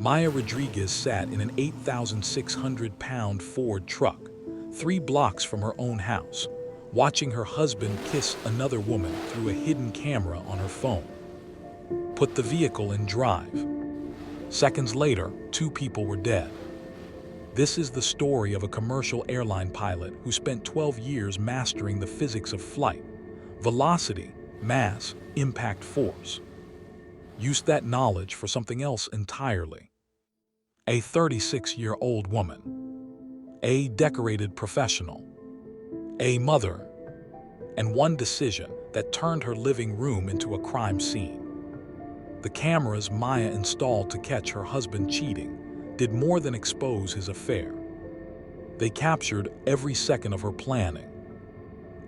Maya Rodriguez sat in an 8,600-pound Ford truck, 3 blocks from her own house, watching her husband kiss another woman through a hidden camera on her phone. Put the vehicle in drive. Seconds later, 2 people were dead. This is the story of a commercial airline pilot who spent 12 years mastering the physics of flight: velocity, mass, impact force. Used that knowledge for something else entirely. A 36-year-old woman. A decorated professional. A mother. And one decision that turned her living room into a crime scene. The cameras Maya installed to catch her husband cheating did more than expose his affair. They captured every second of her planning.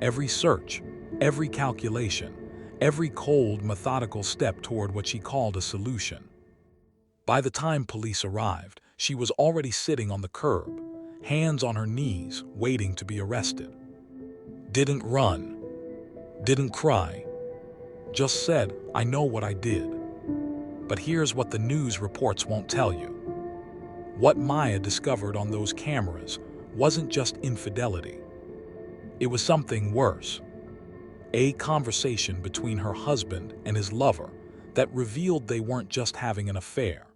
Every search, every calculation, every cold, methodical step toward what she called a solution. By the time police arrived, she was already sitting on the curb, hands on her knees, waiting to be arrested. Didn't run. Didn't cry. Just said, "I know what I did." But here's what the news reports won't tell you. What Maya discovered on those cameras wasn't just infidelity. It was something worse. A conversation between her husband and his lover that revealed they weren't just having an affair.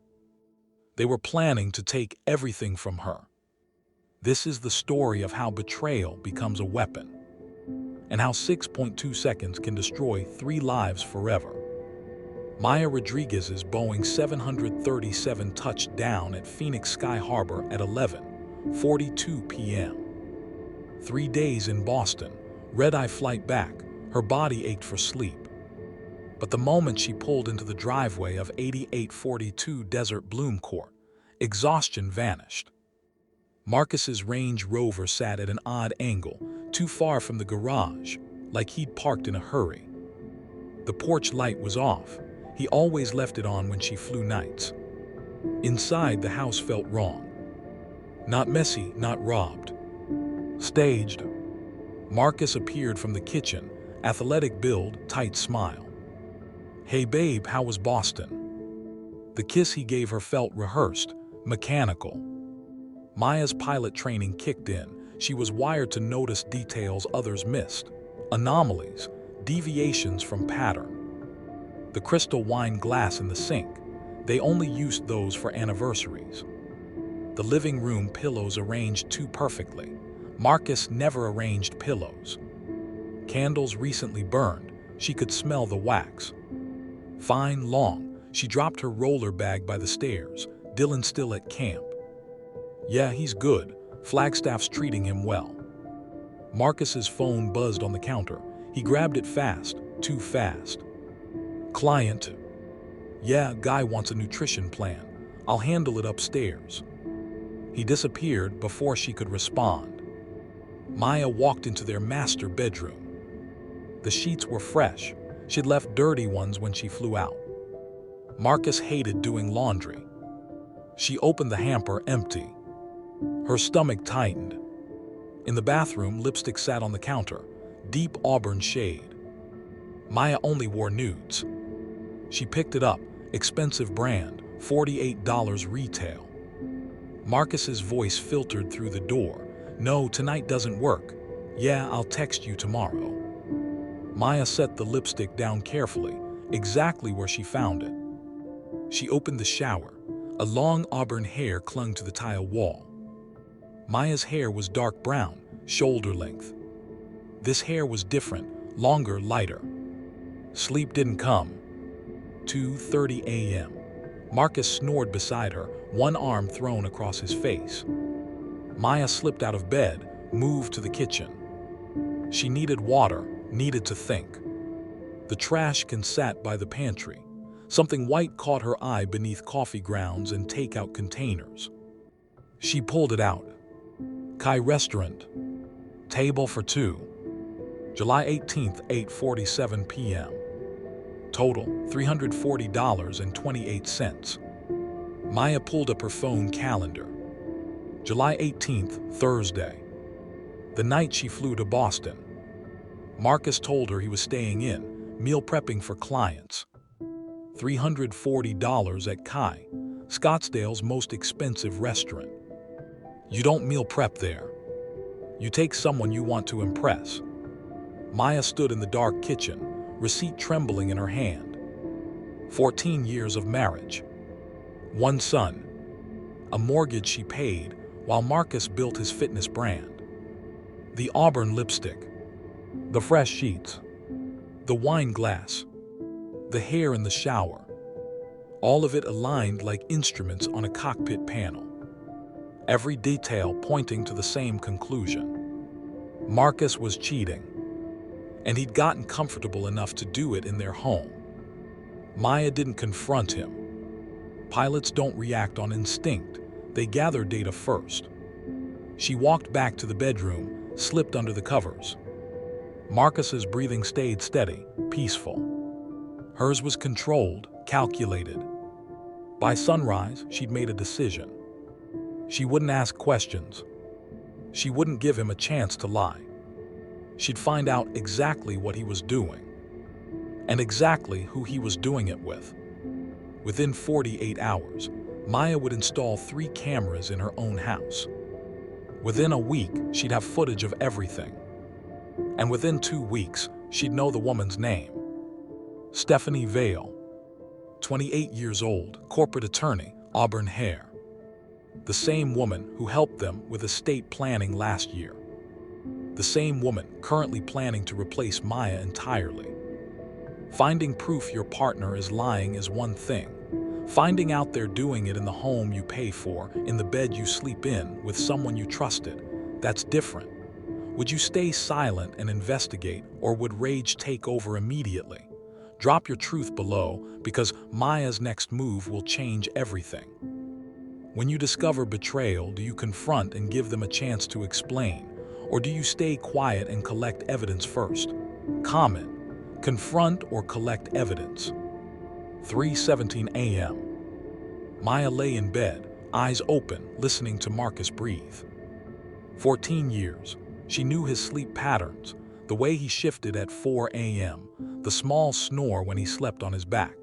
They were planning to take everything from her. This is the story of how betrayal becomes a weapon, and how 6.2 seconds can destroy 3 lives forever. Maya Rodriguez's Boeing 737 touched down at Phoenix Sky Harbor at 11:42 p.m. 3 days in Boston, red-eye flight back, her body ached for sleep. But the moment she pulled into the driveway of 8842 Desert Bloom Court, exhaustion vanished. Marcus's Range Rover sat at an odd angle, too far from the garage, like he'd parked in a hurry. The porch light was off. He always left it on when she flew nights. Inside, the house felt wrong. Not messy, not robbed. Staged. Marcus appeared from the kitchen, athletic build, tight smile. "Hey babe, how was Boston?" The kiss he gave her felt rehearsed, mechanical. Maya's pilot training kicked in. She was wired to notice details others missed. Anomalies, deviations from pattern. The crystal wine glass in the sink, they only used those for anniversaries. The living room pillows arranged too perfectly. Marcus never arranged pillows. Candles recently burned. She could smell the wax. Fine, long. She dropped her roller bag by the stairs. Dylan still at camp. Yeah, he's good. Flagstaff's treating him well. Marcus's phone buzzed on the counter. He grabbed it fast, too fast. Client. Yeah, guy wants a nutrition plan. I'll handle it upstairs. He disappeared before she could respond. Maya walked into their master bedroom. The sheets were fresh. She'd left dirty ones when she flew out. Marcus hated doing laundry. She opened the hamper empty. Her stomach tightened. In the bathroom, lipstick sat on the counter, deep auburn shade. Maya only wore nudes. She picked it up, expensive brand, $48 retail. Marcus's voice filtered through the door. "No, tonight doesn't work. Yeah, I'll text you tomorrow." Maya set the lipstick down carefully, exactly where she found it. She opened the shower. A long auburn hair clung to the tile wall. Maya's hair was dark brown, shoulder length. This hair was different, longer, lighter. Sleep didn't come. 2:30 a.m. Marcus snored beside her, one arm thrown across his face. Maya slipped out of bed, moved to the kitchen. She needed water, needed to think. The trash can sat by the pantry. Something white caught her eye beneath coffee grounds and takeout containers. She pulled it out. Kai Restaurant. Table for 2. July 18th, 8:47 p.m. Total, $340.28. Maya pulled up her phone calendar. July 18th, Thursday. The night she flew to Boston. Marcus told her he was staying in, meal prepping for clients. $340 at Kai. Scottsdale's most expensive restaurant. You don't meal prep there. You take someone you want to impress. Maya stood in the dark kitchen, receipt trembling in her hand. 14 years of marriage. One son. A mortgage she paid while Marcus built his fitness brand. The auburn lipstick. The fresh sheets. The wine glass. The hair in the shower. All of it aligned like instruments on a cockpit panel. Every detail pointing to the same conclusion. Marcus was cheating, and he'd gotten comfortable enough to do it in their home. Maya didn't confront him. Pilots don't react on instinct, they gather data first. She walked back to the bedroom, slipped under the covers. Marcus's breathing stayed steady, peaceful. Hers was controlled, calculated. By sunrise, she'd made a decision. She wouldn't ask questions. She wouldn't give him a chance to lie. She'd find out exactly what he was doing, and exactly who he was doing it with. Within 48 hours, Maya would install 3 cameras in her own house. Within a week, she'd have footage of everything. And within 2 weeks, she'd know the woman's name. Stephanie Vale, 28 years old, corporate attorney, auburn hair. The same woman who helped them with estate planning last year. The same woman currently planning to replace Maya entirely. Finding proof your partner is lying is one thing. Finding out they're doing it in the home you pay for, in the bed you sleep in, with someone you trusted, that's different. Would you stay silent and investigate, or would rage take over immediately? Drop your truth below, because Maya's next move will change everything. When you discover betrayal, do you confront and give them a chance to explain? Or do you stay quiet and collect evidence first? Comment. Confront or collect evidence. 3:17 a.m. Maya lay in bed, eyes open, listening to Marcus breathe. 14 years. She knew his sleep patterns, the way he shifted at 4 a.m., the small snore when he slept on his back.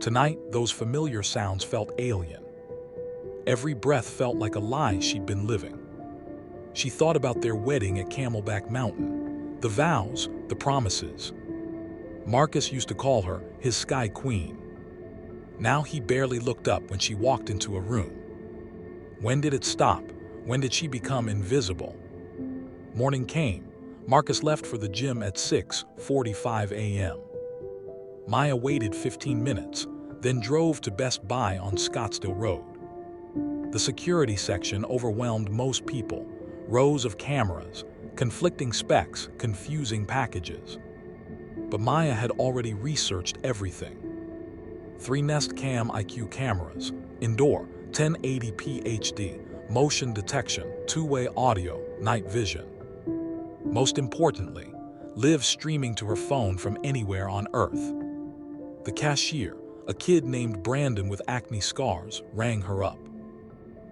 Tonight, those familiar sounds felt alien. Every breath felt like a lie she'd been living. She thought about their wedding at Camelback Mountain, the vows, the promises. Marcus used to call her his Sky Queen. Now he barely looked up when she walked into a room. When did it stop? When did she become invisible? Morning came. Marcus left for the gym at 6:45 a.m. Maya waited 15 minutes, then drove to Best Buy on Scottsdale Road. The security section overwhelmed most people. Rows of cameras, conflicting specs, confusing packages. But Maya had already researched everything. 3 Nest Cam IQ cameras, indoor, 1080p HD, motion detection, 2-way audio, night vision. Most importantly, live streaming to her phone from anywhere on Earth. The cashier, a kid named Brandon with acne scars, rang her up.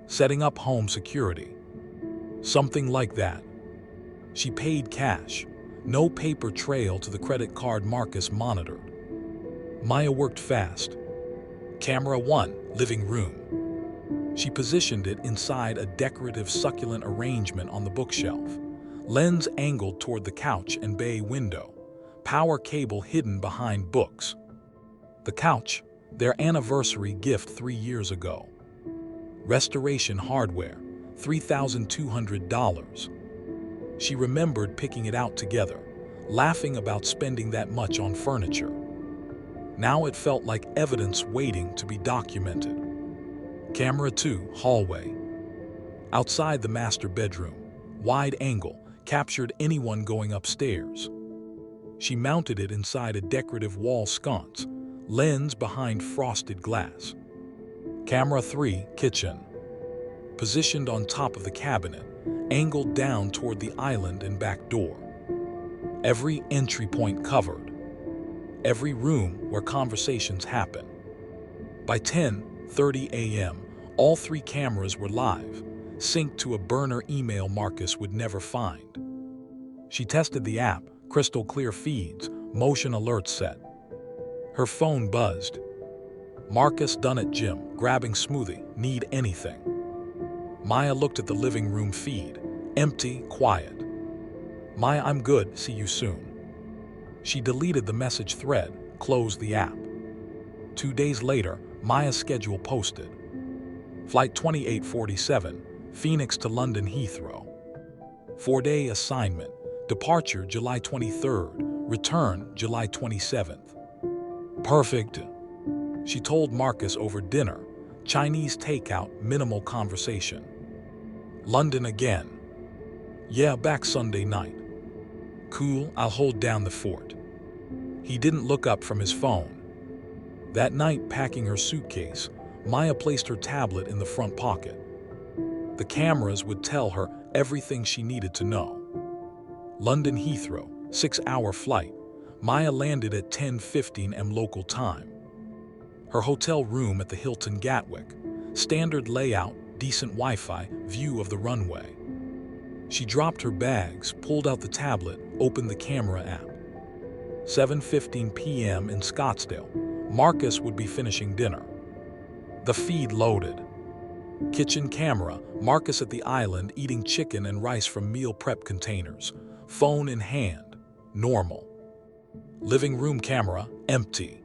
Setting up home security. Something like that. She paid cash. No paper trail to the credit card Marcus monitored. Maya worked fast. Camera 1, living room. She positioned it inside a decorative succulent arrangement on the bookshelf. Lens angled toward the couch and bay window. Power cable hidden behind books. The couch, their anniversary gift 3 years ago. Restoration hardware, $3,200. She remembered picking it out together, laughing about spending that much on furniture. Now it felt like evidence waiting to be documented. Camera 2, hallway. Outside the master bedroom, wide angle, captured anyone going upstairs. She mounted it inside a decorative wall sconce, lens behind frosted glass. Camera 3, kitchen. Positioned on top of the cabinet, angled down toward the island and back door. Every entry point covered. Every room where conversations happen. By 10:30 a.m., all 3 cameras were live, synced to a burner email Marcus would never find. She tested the app, crystal clear feeds, motion alerts set. Her phone buzzed. Marcus done at gym, grabbing smoothie, need anything. Maya looked at the living room feed, empty, quiet. Maya, I'm good, see you soon. She deleted the message thread, closed the app. 2 days later, Maya's schedule posted. Flight 2847, Phoenix to London Heathrow. 4-day assignment, departure July 23rd, return July 27th. Perfect. She told Marcus over dinner, Chinese takeout, minimal conversation. London again. Yeah, back Sunday night. Cool, I'll hold down the fort. He didn't look up from his phone. That night, packing her suitcase, Maya placed her tablet in the front pocket. The cameras would tell her everything she needed to know. London Heathrow, 6-hour flight. Maya landed at 10:15 am local time. Her hotel room at the Hilton Gatwick. Standard layout, decent Wi-Fi, view of the runway. She dropped her bags, pulled out the tablet, opened the camera app. 7:15 p.m. in Scottsdale. Marcus would be finishing dinner. The feed loaded. Kitchen camera, Marcus at the island eating chicken and rice from meal prep containers. Phone in hand, normal. Living room camera, empty.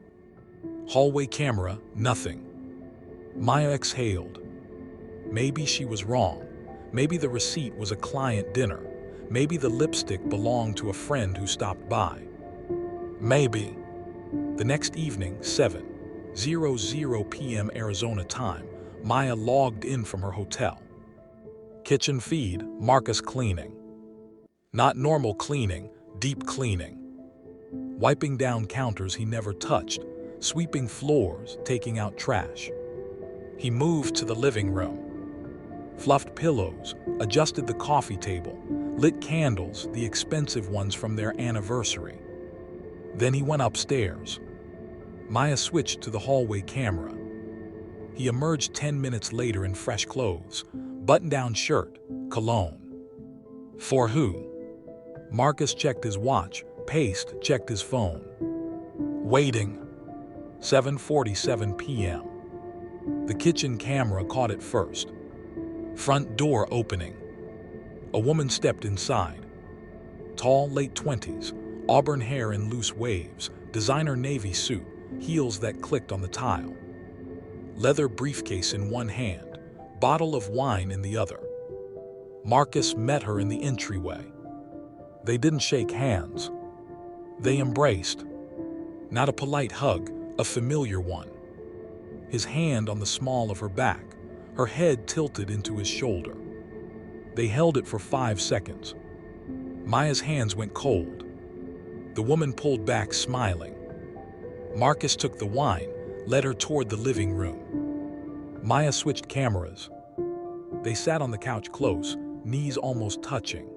Hallway camera, nothing. Maya exhaled. Maybe she was wrong. Maybe the receipt was a client dinner. Maybe the lipstick belonged to a friend who stopped by. Maybe. The next evening, 7:00 p.m. Arizona time, Maya logged in from her hotel. Kitchen feed, Marcus cleaning. Not normal cleaning, deep cleaning. Wiping down counters he never touched, sweeping floors, taking out trash. He moved to the living room. Fluffed pillows, adjusted the coffee table, lit candles, the expensive ones from their anniversary. Then he went upstairs. Maya switched to the hallway camera. He emerged 10 minutes later in fresh clothes, button-down shirt, cologne. For who? Marcus checked his watch, paced, checked his phone. Waiting. 7:47 p.m. The kitchen camera caught it first. Front door opening. A woman stepped inside. Tall, late 20s, auburn hair in loose waves, designer navy suit, heels that clicked on the tile. Leather briefcase in one hand, bottle of wine in the other. Marcus met her in the entryway. They didn't shake hands. They embraced. Not a polite hug, a familiar one. His hand on the small of her back, her head tilted into his shoulder. They held it for 5 seconds. Maya's hands went cold. The woman pulled back, smiling. Marcus took the wine, led her toward the living room. Maya switched cameras. They sat on the couch close, knees almost touching.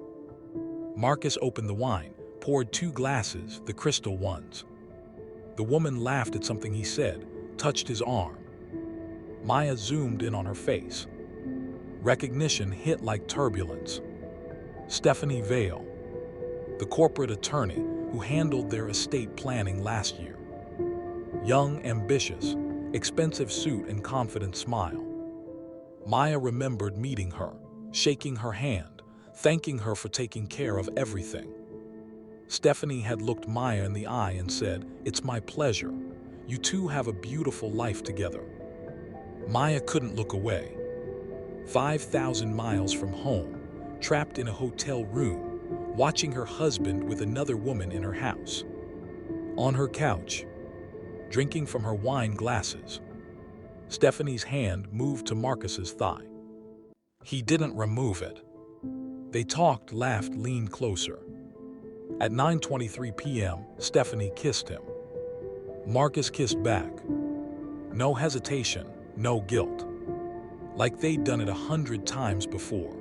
Marcus opened the wine, poured 2 glasses, the crystal ones. The woman laughed at something he said, touched his arm. Maya zoomed in on her face. Recognition hit like turbulence. Stephanie Vale, the corporate attorney who handled their estate planning last year. Young, ambitious, expensive suit and confident smile. Maya remembered meeting her, shaking her hand, thanking her for taking care of everything. Stephanie had looked Maya in the eye and said, "It's my pleasure. You two have a beautiful life together." Maya couldn't look away. 5,000 miles from home, trapped in a hotel room, watching her husband with another woman in her house. On her couch, drinking from her wine glasses. Stephanie's hand moved to Marcus's thigh. He didn't remove it. They talked, laughed, leaned closer. At 9:23 p.m., Stephanie kissed him. Marcus kissed back. No hesitation, no guilt. Like they'd done it 100 times before.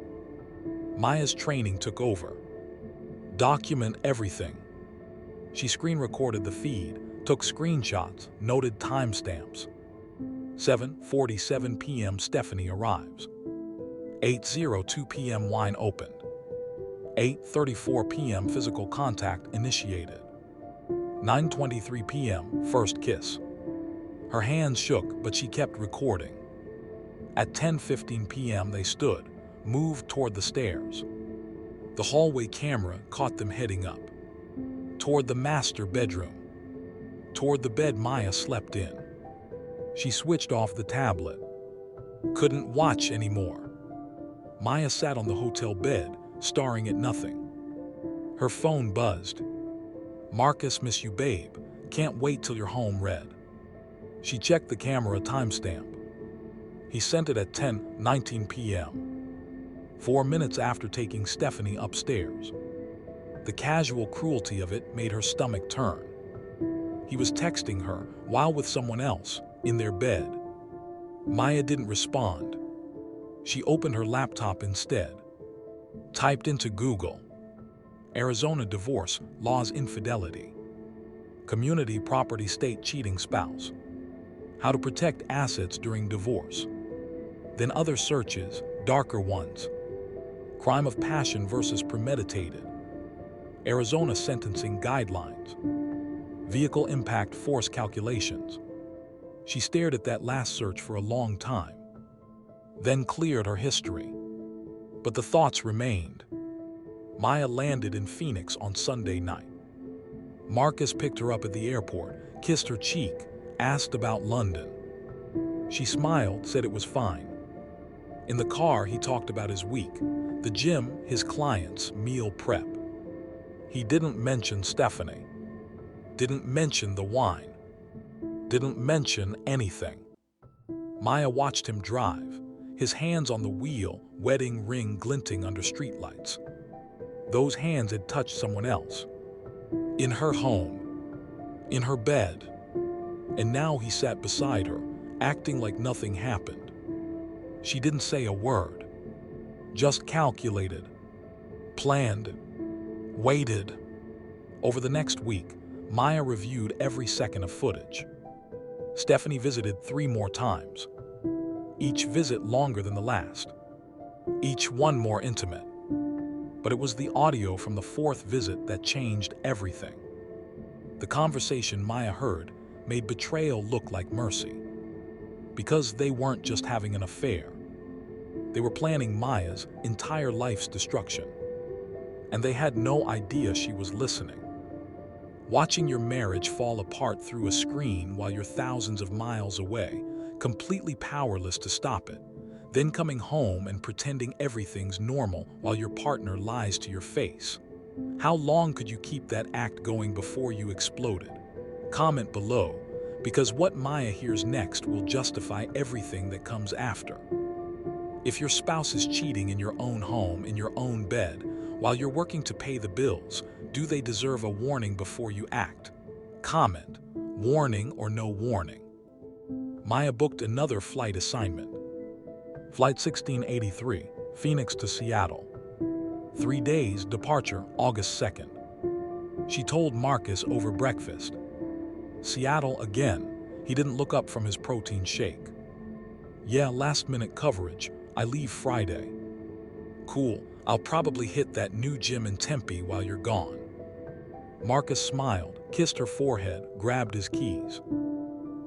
Maya's training took over. Document everything. She screen recorded the feed, took screenshots, noted timestamps. 7:47 p.m. Stephanie arrives. 8:02 p.m. wine opened. 8:34 p.m. physical contact initiated. 9:23 p.m. first kiss. Her hands shook, but she kept recording. At 10:15 p.m. they stood, moved toward the stairs. The hallway camera caught them heading up. Toward the master bedroom. Toward the bed Maya slept in. She switched off the tablet. Couldn't watch anymore. Maya sat on the hotel bed, staring at nothing. Her phone buzzed. "Marcus, miss you, babe. Can't wait till you're home, read." She checked the camera timestamp. He sent it at 10:19 p.m. 4 minutes after taking Stephanie upstairs. The casual cruelty of it made her stomach turn. He was texting her while with someone else, in their bed. Maya didn't respond. She opened her laptop instead. Typed into Google, Arizona divorce laws infidelity. Community property state cheating spouse. How to protect assets during divorce. Then other searches, darker ones. Crime of passion versus premeditated. Arizona sentencing guidelines. Vehicle impact force calculations. She stared at that last search for a long time, then cleared her history. But the thoughts remained. Maya landed in Phoenix on Sunday night. Marcus picked her up at the airport, kissed her cheek, asked about London. She smiled, said it was fine. In the car, he talked about his week, the gym, his clients, meal prep. He didn't mention Stephanie. Didn't mention the wine. Didn't mention anything. Maya watched him drive, his hands on the wheel, wedding ring glinting under streetlights. Those hands had touched someone else. In her home. In her bed. And now he sat beside her, acting like nothing happened. She didn't say a word. Just calculated. Planned. Waited. Over the next week, Maya reviewed every second of footage. Stephanie visited 3 more times. Each visit longer than the last. Each one more intimate. But it was the audio from the 4th visit that changed everything. The conversation Maya heard made betrayal look like mercy. Because they weren't just having an affair. They were planning Maya's entire life's destruction. And they had no idea she was listening. Watching your marriage fall apart through a screen while you're thousands of miles away, completely powerless to stop it, then coming home and pretending everything's normal while your partner lies to your face. How long could you keep that act going before you exploded? Comment below, because what Maya hears next will justify everything that comes after. If your spouse is cheating in your own home, in your own bed, while you're working to pay the bills, do they deserve a warning before you act? Comment, warning or no warning. Maya booked another flight assignment. Flight 1683, Phoenix to Seattle. 3 days, departure August 2nd. She told Marcus over breakfast. Seattle again. He didn't look up from his protein shake. Yeah, last-minute coverage. I leave Friday. Cool, I'll probably hit that new gym in Tempe while you're gone. Marcus smiled, kissed her forehead, grabbed his keys.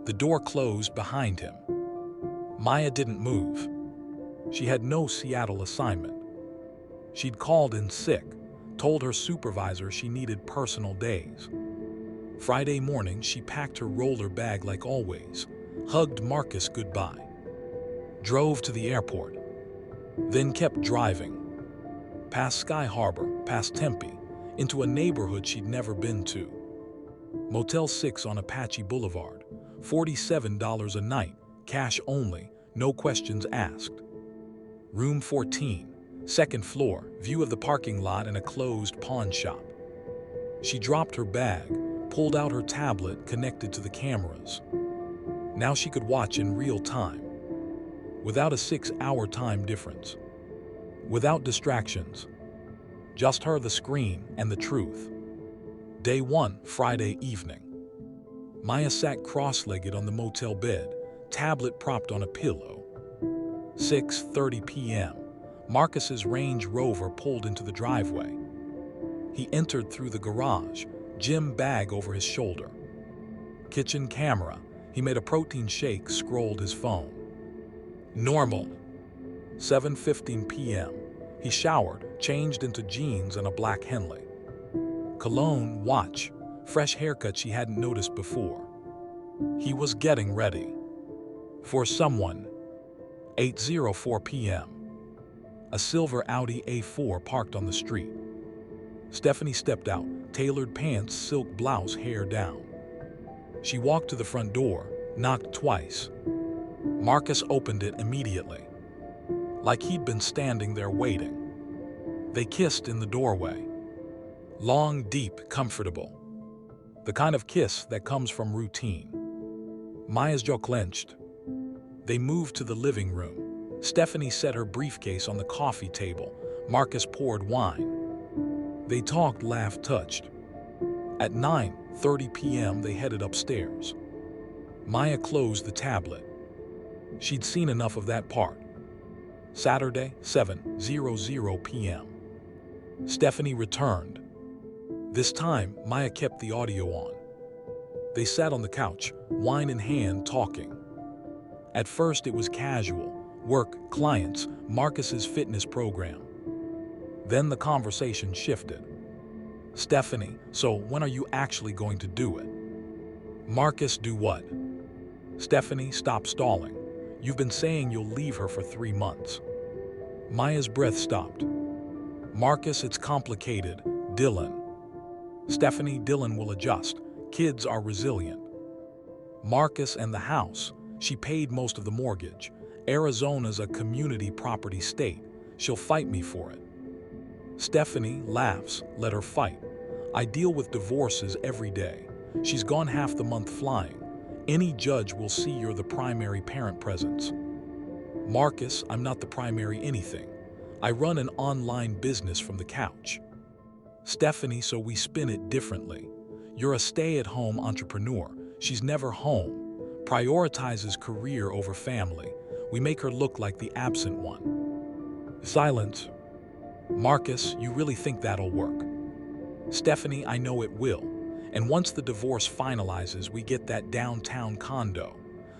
The door closed behind him. Maya didn't move. She had no Seattle assignment. She'd called in sick, told her supervisor she needed personal days. Friday morning, she packed her roller bag like always, hugged Marcus goodbye. Drove to the airport, then kept driving. Past Sky Harbor, past Tempe, into a neighborhood she'd never been to. Motel 6 on Apache Boulevard, $47 a night, cash only, no questions asked. Room 14, 2nd floor, view of the parking lot and a closed pawn shop. She dropped her bag, pulled out her tablet connected to the cameras. Now she could watch in real time, without a 6-hour time difference, without distractions, just her, the screen, and the truth. Day 1, Friday evening. Maya sat cross-legged on the motel bed, tablet propped on a pillow. 6:30 p.m. Marcus's Range Rover pulled into the driveway. He entered through the garage, gym bag over his shoulder. Kitchen camera, He made a protein shake, scrolled his phone. Normal. 7:15 p.m. He showered, changed into jeans and a black Henley. Cologne, watch, fresh haircut she hadn't noticed before. He was getting ready. For someone. 8:04 p.m. A silver Audi A4 parked on the street. Stephanie stepped out, tailored pants, silk blouse, hair down. She walked to the front door, knocked twice. Marcus opened it immediately, like he'd been standing there waiting. They kissed in the doorway. Long, deep, comfortable. The kind of kiss that comes from routine. Maya's jaw clenched. They moved to the living room. Stephanie set her briefcase on the coffee table. Marcus poured wine. They talked, laughed, touched. At 9:30 p.m. they headed upstairs. Maya closed the tablet. She'd seen enough of that part. Saturday, 7:00 p.m. Stephanie returned. This time, Maya kept the audio on. They sat on the couch, wine in hand, talking. At first it was casual, work, clients, Marcus's fitness program. Then the conversation shifted. Stephanie, so when are you actually going to do it? Marcus, do what? Stephanie, stop stalling. You've been saying you'll leave her for 3 months. Maya's breath stopped. Marcus, it's complicated. Dylan. Stephanie, Dylan will adjust. Kids are resilient. Marcus, and the house. She paid most of the mortgage. Arizona's a community property state. She'll fight me for it. Stephanie laughs, let her fight. I deal with divorces every day. She's gone half the month flying. Any judge will see you're the primary parent presence. Marcus, I'm not the primary anything. I run an online business from the couch. Stephanie, so we spin it differently. You're a stay-at-home entrepreneur. She's never home. Prioritizes career over family. We make her look like the absent one. Silence. Marcus, you really think that'll work? Stephanie, I know it will. And once the divorce finalizes, we get that downtown condo.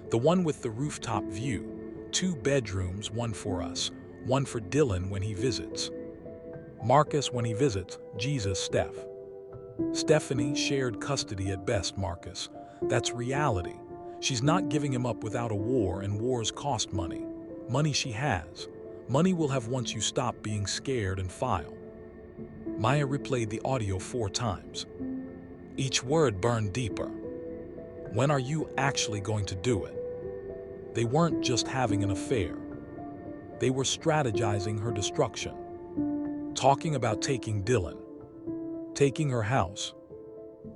The one with the rooftop view. 2 bedrooms, one for us, one for Dylan when he visits. Marcus, when he visits, Jesus, Steph. Stephanie, shared custody at best, Marcus. That's reality. She's not giving him up without a war, and wars cost money. Money she has. Money will have once you stop being scared and file. Maya replayed the audio 4 times. Each word burned deeper. When are you actually going to do it? They weren't just having an affair. They were strategizing her destruction. Talking about taking Dylan. Taking her house.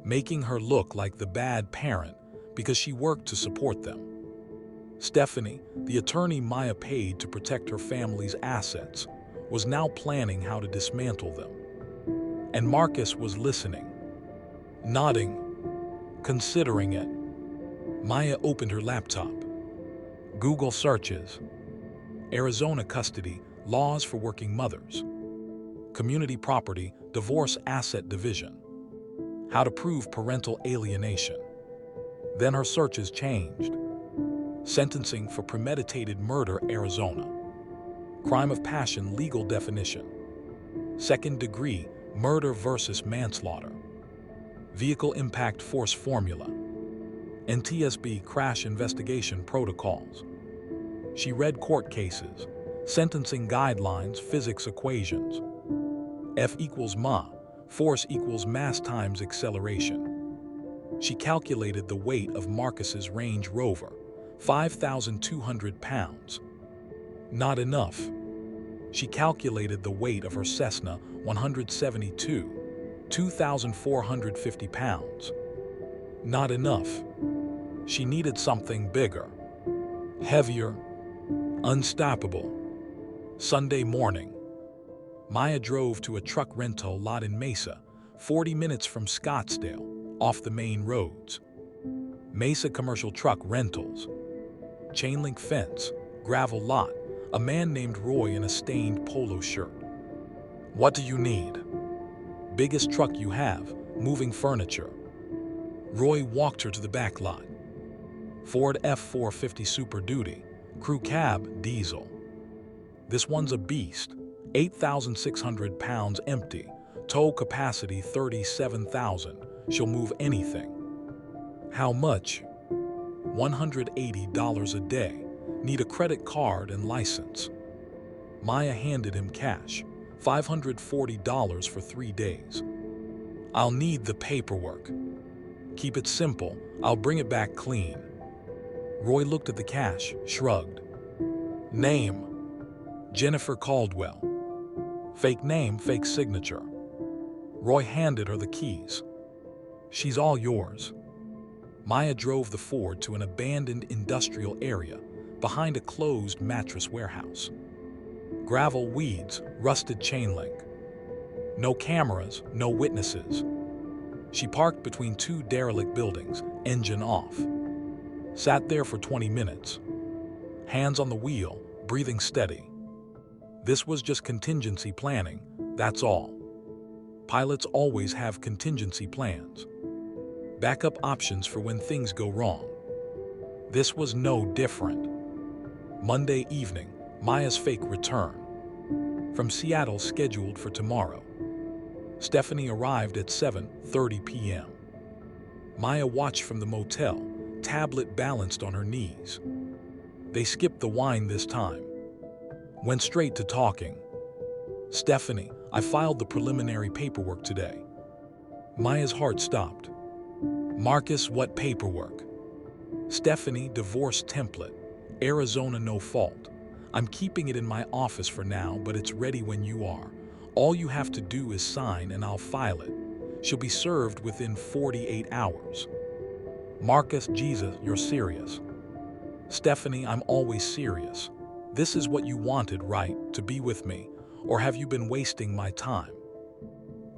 Making her look like the bad parent because she worked to support them. Stephanie, the attorney Maya paid to protect her family's assets, was now planning how to dismantle them. And Marcus was listening. Nodding, considering it. Maya opened her laptop. Google searches. Arizona custody, laws for working mothers. Community property, divorce asset division. How to prove parental alienation. Then her searches changed. Sentencing for premeditated murder, Arizona. Crime of passion, legal definition. Second degree, murder versus manslaughter. Vehicle impact force formula. NTSB crash investigation protocols. She read court cases, sentencing guidelines, physics equations. F equals ma, force equals mass times acceleration. She calculated the weight of Marcus's Range Rover, 5,200 pounds. Not enough. She calculated the weight of her Cessna 172, 2,450 pounds. Not enough. She needed something bigger, heavier, unstoppable. Sunday morning. Maya drove to a truck rental lot in Mesa, 40 minutes from Scottsdale, off the main roads. Mesa Commercial Truck Rentals. Chain link fence, gravel lot, a man named Roy in a stained polo shirt. What do you need? Biggest truck you have, moving furniture. Roy walked her to the back lot. Ford F-450 Super Duty, crew cab, diesel. This one's a beast, 8,600 pounds empty, tow capacity 37,000, she'll move anything. How much? $180 a day, need a credit card and license. Maya handed him cash, $540 for 3 days. I'll need the paperwork. Keep it simple, I'll bring it back clean. Roy looked at the cash, shrugged. Name: Jennifer Caldwell. Fake name, fake signature. Roy handed her the keys. She's all yours. Maya drove the Ford to an abandoned industrial area behind a closed mattress warehouse. Gravel, weeds, rusted chain link. No cameras, no witnesses. She parked between 2 derelict buildings, engine off. Sat there for 20 minutes. Hands on the wheel, breathing steady. This was just contingency planning, that's all. Pilots always have contingency plans. Backup options for when things go wrong. This was no different. Monday evening, Maya's fake return. From Seattle, scheduled for tomorrow. Stephanie arrived at 7:30 p.m. Maya watched from the motel, tablet balanced on her knees. They skipped the wine this time. Went straight to talking. Stephanie, I filed the preliminary paperwork today. Maya's heart stopped. Marcus, what paperwork? Stephanie, divorce template. Arizona, no fault. I'm keeping it in my office for now, but it's ready when you are. All you have to do is sign and I'll file it. She'll be served within 48 hours. Marcus, Jesus, you're serious. Stephanie, I'm always serious. This is what you wanted, right, to be with me? Or have you been wasting my time?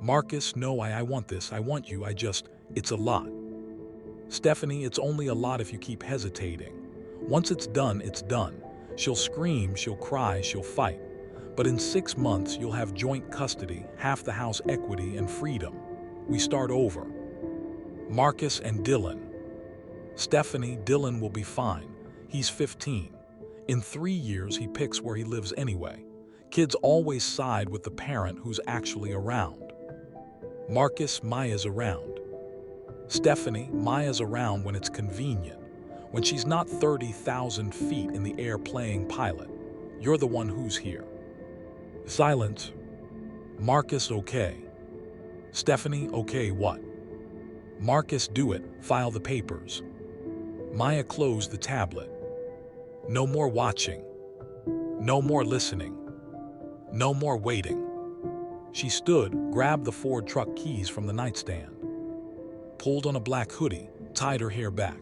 Marcus, no, I want this, I want you, it's a lot. Stephanie, it's only a lot if you keep hesitating. Once it's done, it's done. She'll scream, she'll cry, she'll fight. But in 6 months, you'll have joint custody, half the house equity, and freedom. We start over. Marcus and Dylan. Stephanie, Dylan will be fine. He's 15. In 3 years, he picks where he lives anyway. Kids always side with the parent who's actually around. Marcus, Maya's around. Stephanie, Maya's around when it's convenient. When she's not 30,000 feet in the air playing pilot. You're the one who's here. Silence. Marcus, okay. Stephanie, okay what? Marcus, do it, file the papers. Maya closed the tablet. No more watching. No more listening. No more waiting. She stood, grabbed the Ford truck keys from the nightstand. Pulled on a black hoodie, tied her hair back.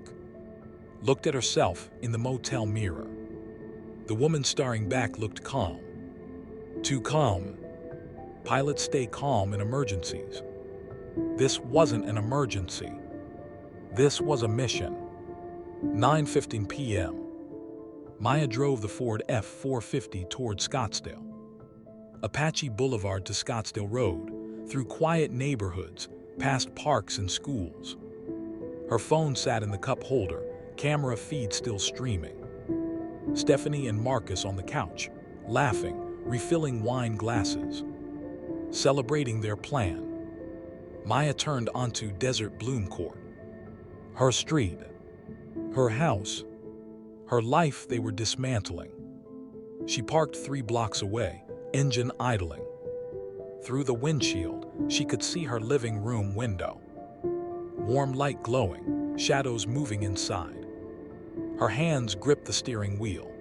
Looked at herself in the motel mirror. The woman staring back looked calm. Too calm. Pilots stay calm in emergencies. This wasn't an emergency. This was a mission. 9:15 p.m. Maya drove the Ford F-450 toward Scottsdale. Apache Boulevard to Scottsdale Road, through quiet neighborhoods, past parks and schools. Her phone sat in the cup holder, camera feed still streaming. Stephanie and Marcus on the couch, laughing, refilling wine glasses, celebrating their plan. Maya turned onto Desert Bloom Court. Her street, her house, her life they were dismantling. She parked 3 blocks away, engine idling. Through the windshield, she could see her living room window. Warm light glowing, shadows moving inside. Her hands gripped the steering wheel.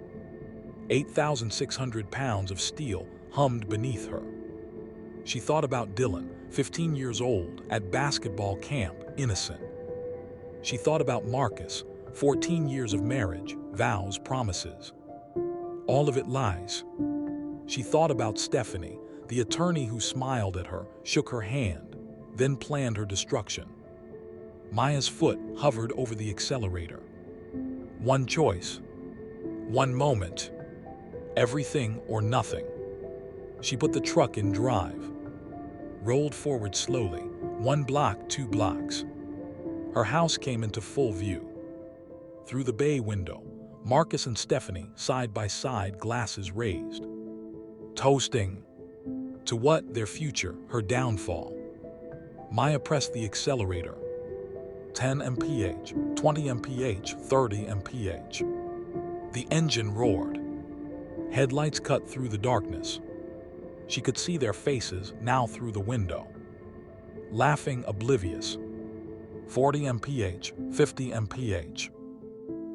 8,600 pounds of steel hummed beneath her. She thought about Dylan, 15 years old, at basketball camp, innocent. She thought about Marcus, 14 years of marriage, vows, promises. All of it lies. She thought about Stephanie, the attorney who smiled at her, shook her hand, then planned her destruction. Maya's foot hovered over the accelerator. One choice. One moment. Everything or nothing. She put the truck in drive. Rolled forward slowly, 1 block, 2 blocks. Her house came into full view. Through the bay window, Marcus and Stephanie, side by side, glasses raised. Toasting. To what? Their future, her downfall. Maya pressed the accelerator. 10 mph, 20 mph, 30 mph. The engine roared. Headlights cut through the darkness. She could see their faces now through the window. Laughing, oblivious. 40 mph, 50 mph.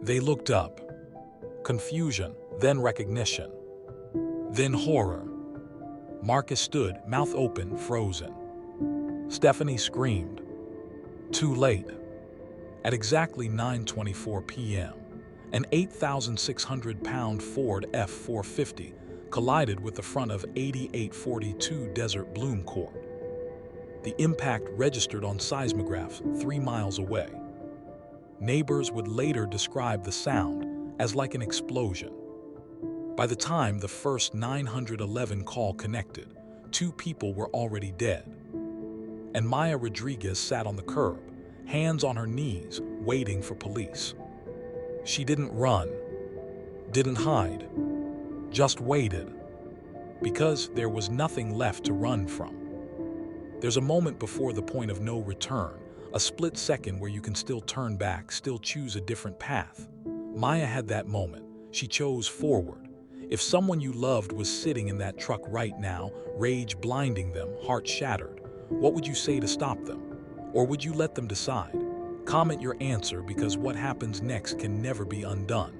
They looked up. Confusion, then recognition. Then horror. Marcus stood, mouth open, frozen. Stephanie screamed. Too late. At exactly 9:24 p.m., an 8,600-pound Ford F-450 collided with the front of 8842 Desert Bloom Court. The impact registered on seismographs 3 miles away. Neighbors would later describe the sound as like an explosion. By the time the first 911 call connected, 2 people were already dead. And Maya Rodriguez sat on the curb, hands on her knees, waiting for police. She didn't run, didn't hide, just waited, because there was nothing left to run from. There's a moment before the point of no return, a split second where you can still turn back, still choose a different path. Maya had that moment. She chose forward. If someone you loved was sitting in that truck right now, rage blinding them, heart shattered, what would you say to stop them? Or would you let them decide? Comment your answer, because what happens next can never be undone.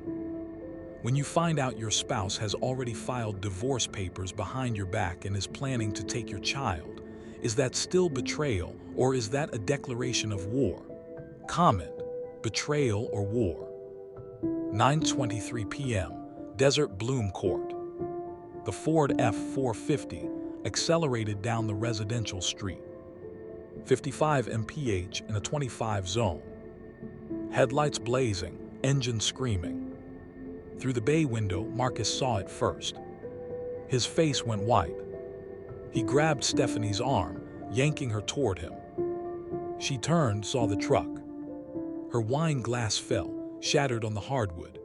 When you find out your spouse has already filed divorce papers behind your back and is planning to take your child, is that still betrayal, or is that a declaration of war? Comment, betrayal or war? 9:23 p.m., Desert Bloom Court. The Ford F-450 accelerated down the residential street. 55 mph in a 25 zone. Headlights blazing, engine screaming. Through the bay window, Marcus saw it first. His face went white. He grabbed Stephanie's arm, yanking her toward him. She turned, saw the truck. Her wine glass fell, shattered on the hardwood.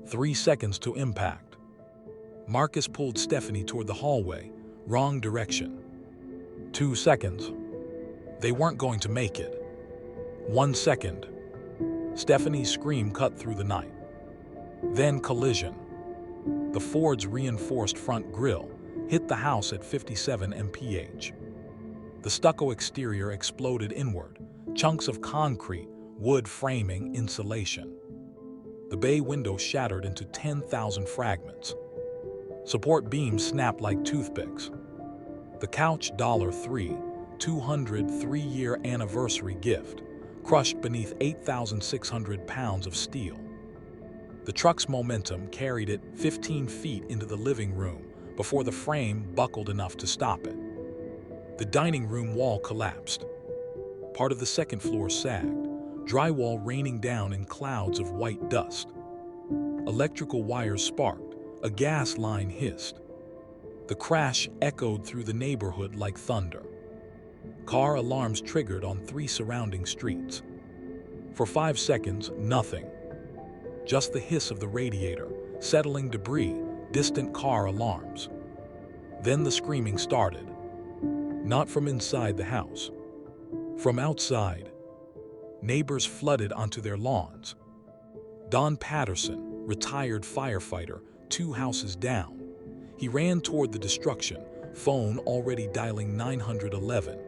3 seconds to impact. Marcus pulled Stephanie toward the hallway, wrong direction. 2 seconds. They weren't going to make it. 1 second. Stephanie's scream cut through the night. Then collision. The Ford's reinforced front grille hit the house at 57 mph. The stucco exterior exploded inward, chunks of concrete, wood framing, insulation. The bay window shattered into 10,000 fragments. Support beams snapped like toothpicks. The couch $3, 203-year anniversary gift, crushed beneath 8,600 pounds of steel. The truck's momentum carried it 15 feet into the living room before the frame buckled enough to stop it. The dining room wall collapsed. Part of the second floor sagged, drywall raining down in clouds of white dust. Electrical wires sparked, a gas line hissed. The crash echoed through the neighborhood like thunder. Car alarms triggered on 3 surrounding streets. For 5 seconds, nothing. Just the hiss of the radiator, settling debris, distant car alarms. Then the screaming started. Not from inside the house. From outside. Neighbors flooded onto their lawns. Don Patterson, retired firefighter, 2 houses down. He ran toward the destruction, phone already dialing 911.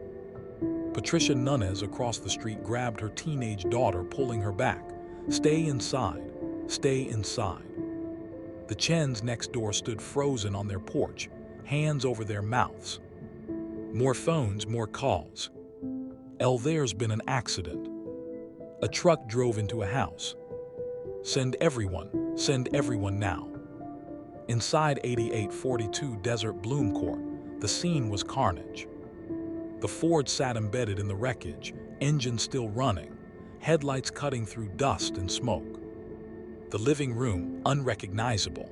Patricia Nunez across the street grabbed her teenage daughter, pulling her back. Stay inside. Stay inside. The Chens next door stood frozen on their porch, hands over their mouths. More phones, more calls. There's been an accident. A truck drove into a house. Send everyone now. Inside 8842 Desert Bloom Court, the scene was carnage. The Ford sat embedded in the wreckage, engine still running, headlights cutting through dust and smoke. The living room unrecognizable.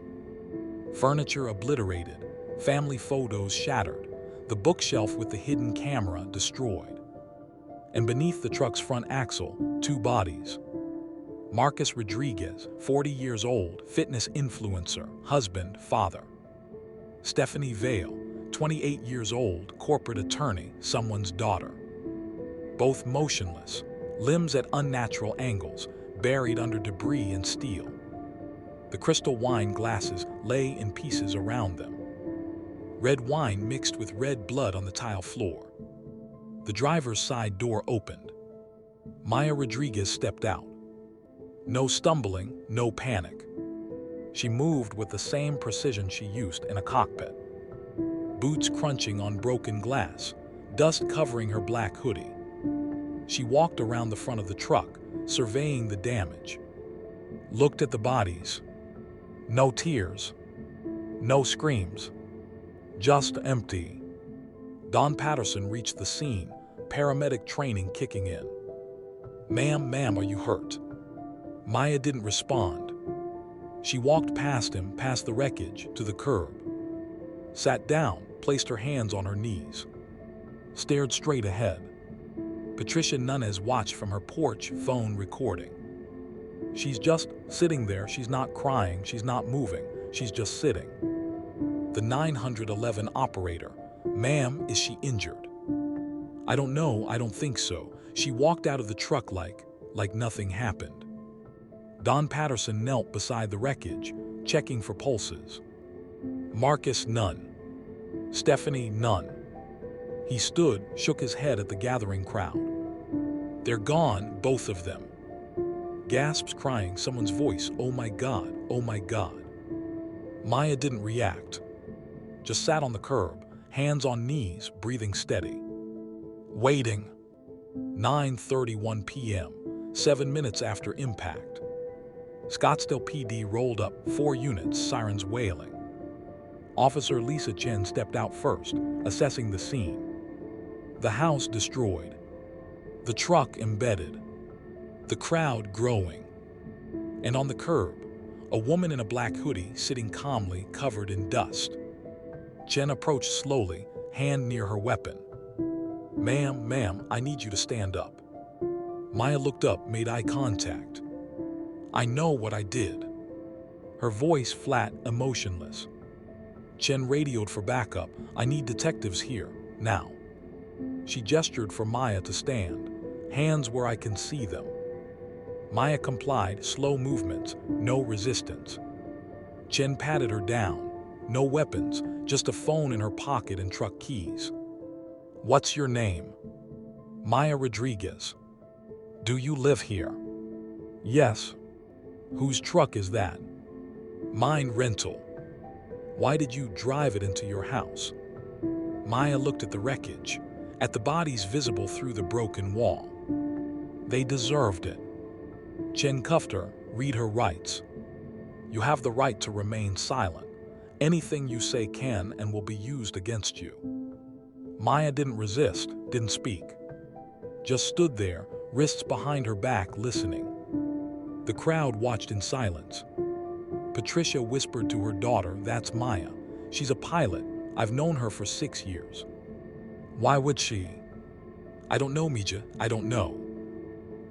Furniture obliterated, family photos shattered, the bookshelf with the hidden camera destroyed. And beneath the truck's front axle, 2 bodies. Marcus Rodriguez, 40 years old, fitness influencer, husband, father. Stephanie Vale, 28 years old, corporate attorney, someone's daughter. Both motionless, limbs at unnatural angles, buried under debris and steel. The crystal wine glasses lay in pieces around them. Red wine mixed with red blood on the tile floor. The driver's side door opened. Maya Rodriguez stepped out. No stumbling, no panic. She moved with the same precision she used in a cockpit. Boots crunching on broken glass, dust covering her black hoodie. She walked around the front of the truck, surveying the damage. Looked at the bodies. No tears. No screams. Just empty. Don Patterson reached the scene, paramedic training kicking in. Ma'am, are you hurt? Maya didn't respond. She walked past him, past the wreckage, to the curb. Sat down, placed her hands on her knees. Stared straight ahead. Patricia Nunez watched from her porch, phone recording. She's just sitting there. She's not crying. She's not moving. She's just sitting. The 911 operator. Ma'am, is she injured? I don't know. I don't think so. She walked out of the truck like nothing happened. Don Patterson knelt beside the wreckage, checking for pulses. Marcus, none. Stephanie, none. He stood, shook his head at the gathering crowd. They're gone, both of them. Gasps, crying, someone's voice, oh my God, oh my God. Maya didn't react. Just sat on the curb, hands on knees, breathing steady. Waiting. 9:31 p.m., 7 minutes after impact. Scottsdale PD rolled up, 4 units, sirens wailing. Officer Lisa Chen stepped out first, assessing the scene. The house destroyed. The truck embedded. The crowd growing. And on the curb, a woman in a black hoodie sitting calmly, covered in dust. Chen approached slowly, hand near her weapon. Ma'am, I need you to stand up. Maya looked up, made eye contact. I know what I did. Her voice flat, emotionless. Chen radioed for backup. I need detectives here, now. She gestured for Maya to stand, hands where I can see them. Maya complied, slow movements, no resistance. Chen patted her down. No weapons, just a phone in her pocket and truck keys. What's your name? Maya Rodriguez. Do you live here? Yes. Whose truck is that? Mine, rental. Why did you drive it into your house? Maya looked at the wreckage, at the bodies visible through the broken wall. They deserved it. Chen cuffed her, read her rights. You have the right to remain silent. Anything you say can and will be used against you. Maya didn't resist, didn't speak. Just stood there, wrists behind her back, listening. The crowd watched in silence. Patricia whispered to her daughter, that's Maya. She's a pilot. I've known her for 6 years. Why would she? I don't know, Mija, I don't know.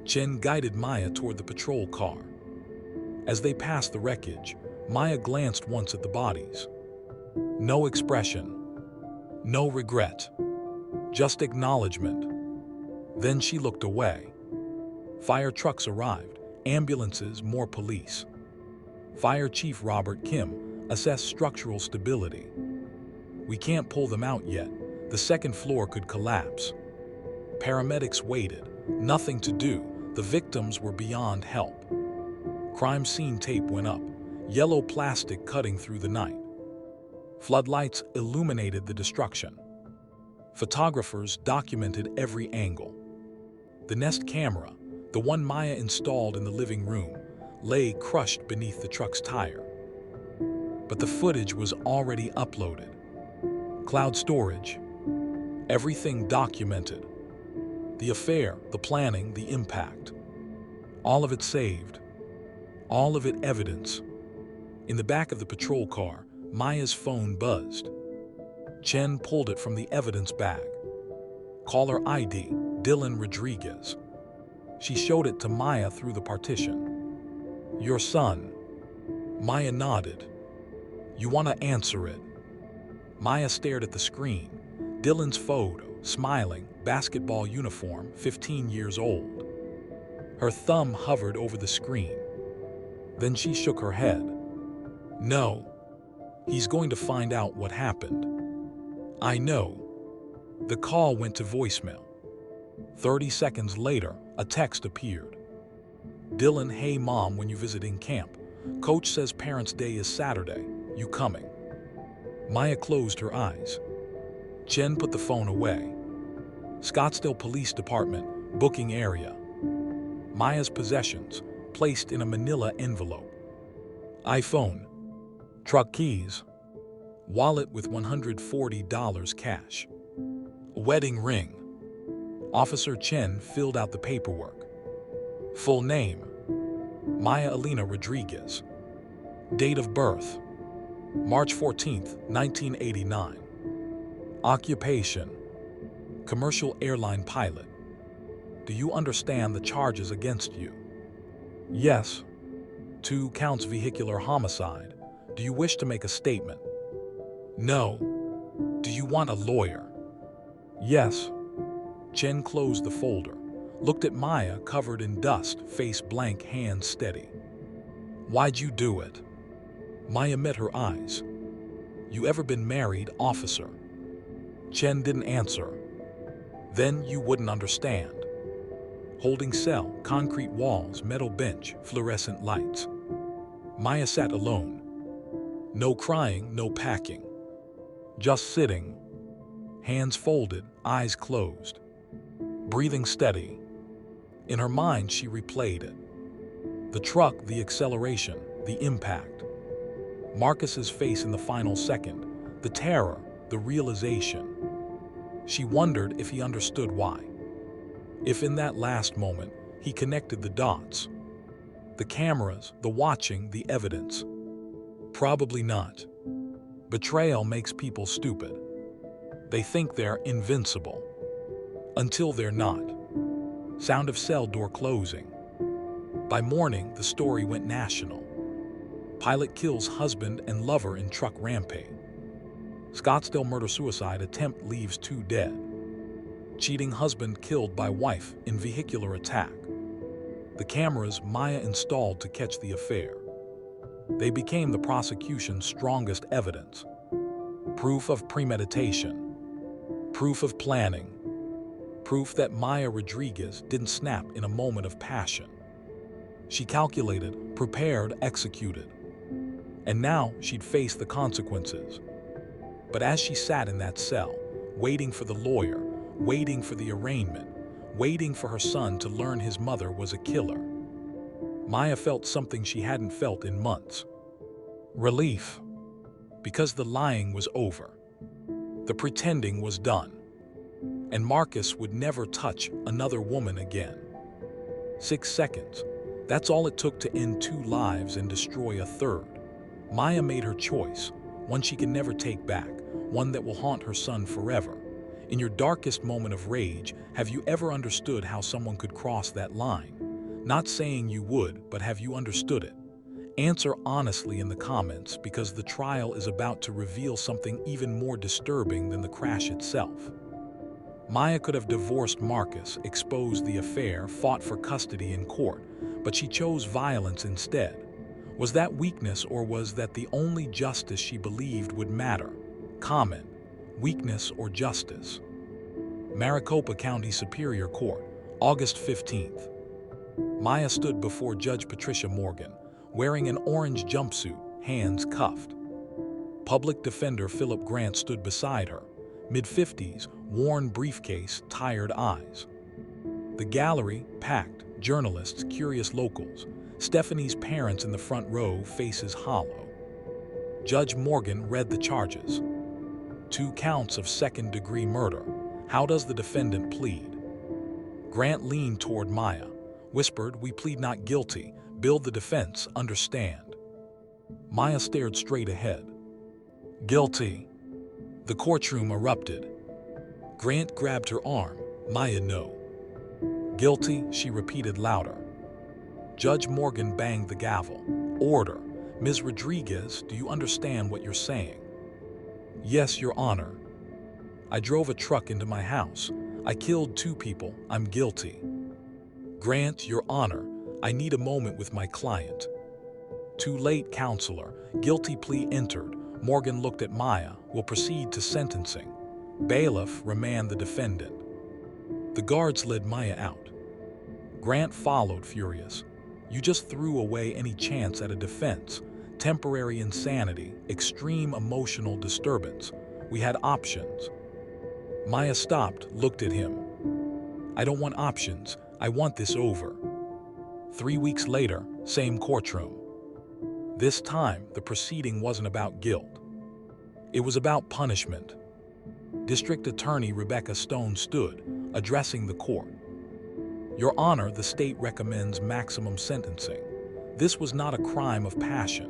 Chen guided Maya toward the patrol car. As they passed the wreckage, Maya glanced once at the bodies. No expression. No regret. Just acknowledgement. Then she looked away. Fire trucks arrived, ambulances, more police. Fire Chief Robert Kim assessed structural stability. We can't pull them out yet. The second floor could collapse. Paramedics waited. Nothing to do. The victims were beyond help. Crime scene tape went up, yellow plastic cutting through the night. Floodlights illuminated the destruction. Photographers documented every angle. The Nest camera, the one Maya installed in the living room, lay crushed beneath the truck's tire. But the footage was already uploaded. Cloud storage. Everything documented. The affair, the planning, the impact. All of it saved. All of it evidence. In the back of the patrol car, Maya's phone buzzed. Chen pulled it from the evidence bag. Caller ID, Dylan Rodriguez. She showed it to Maya through the partition. Your son. Maya nodded. You want to answer it? Maya stared at the screen. Dylan's photo, smiling, basketball uniform, 15 years old. Her thumb hovered over the screen. Then she shook her head. No. He's going to find out what happened. I know. The call went to voicemail. 30 seconds later, a text appeared. Dylan, hey mom, when you visiting camp? Coach says Parents' Day is Saturday. You coming? Maya closed her eyes. Jen put the phone away. Scottsdale Police Department, booking area. Maya's possessions, placed in a manila envelope. iPhone. Truck keys. Wallet with $140 cash. A wedding ring. Officer Chen filled out the paperwork. Full name: Maya Elena Rodriguez. Date of birth: March 14, 1989. Occupation: commercial airline pilot. Do you understand the charges against you? Yes. 2 counts vehicular homicide. Do you wish to make a statement? No. Do you want a lawyer? Yes. Chen closed the folder, looked at Maya covered in dust, face blank, hands steady. Why'd you do it? Maya met her eyes. You ever been married, officer? Chen didn't answer. Then you wouldn't understand. Holding cell, concrete walls, metal bench, fluorescent lights. Maya sat alone. No crying, no packing. Just sitting. Hands folded, eyes closed. Breathing steady. In her mind, she replayed it. The truck, the acceleration, the impact. Marcus's face in the final second, the terror, the realization. She wondered if he understood why. If in that last moment, he connected the dots. The cameras, the watching, the evidence. Probably not. Betrayal makes people stupid. They think they're invincible. Until they're not. Sound of cell door closing. By morning, the story went national. Pilot kills husband and lover in truck rampage. Scottsdale murder-suicide attempt leaves 2 dead. Cheating husband killed by wife in vehicular attack. The cameras Maya installed to catch the affair. They became the prosecution's strongest evidence. Proof of premeditation. Proof of planning. Proof that Maya Rodriguez didn't snap in a moment of passion. She calculated, prepared, executed. And now she'd face the consequences. But as she sat in that cell, waiting for the lawyer, waiting for the arraignment, waiting for her son to learn his mother was a killer, Maya felt something she hadn't felt in months. Relief. Because the lying was over. The pretending was done. And Marcus would never touch another woman again. 6 seconds. That's all it took to end 2 lives and destroy a third. Maya made her choice, one she can never take back, one that will haunt her son forever. In your darkest moment of rage, have you ever understood how someone could cross that line? Not saying you would, but have you understood it? Answer honestly in the comments, because the trial is about to reveal something even more disturbing than the crash itself. Maya could have divorced Marcus, exposed the affair, fought for custody in court, but she chose violence instead. Was that weakness, or was that the only justice she believed would matter? Comment: weakness or justice? Maricopa County Superior Court, August 15th. Maya stood before Judge Patricia Morgan, wearing an orange jumpsuit, hands cuffed. Public Defender Philip Grant stood beside her, mid-50s, worn briefcase, tired eyes. The gallery, packed, journalists, curious locals. Stephanie's parents in the front row, faces hollow. Judge Morgan read the charges. 2 counts of second-degree murder. How does the defendant plead? Grant leaned toward Maya, whispered, "We plead not guilty. Build the defense, understand." Maya stared straight ahead. "Guilty." The courtroom erupted. Grant grabbed her arm. "Maya, no." "Guilty," she repeated louder. Judge Morgan banged the gavel. Order. Ms. Rodriguez, do you understand what you're saying? Yes, Your Honor. I drove a truck into my house. I killed 2 people. I'm guilty. Grant, Your Honor, I need a moment with my client. Too late, counselor. Guilty plea entered. Morgan looked at Maya. Will proceed to sentencing. Bailiff, remand the defendant. The guards led Maya out. Grant followed, furious. You just threw away any chance at a defense. Temporary insanity, extreme emotional disturbance. We had options. Maya stopped, looked at him. I don't want options. I want this over. 3 weeks later, same courtroom. This time, the proceeding wasn't about guilt. It was about punishment. District Attorney Rebecca Stone stood, addressing the court. Your Honor, the state recommends maximum sentencing. This was not a crime of passion.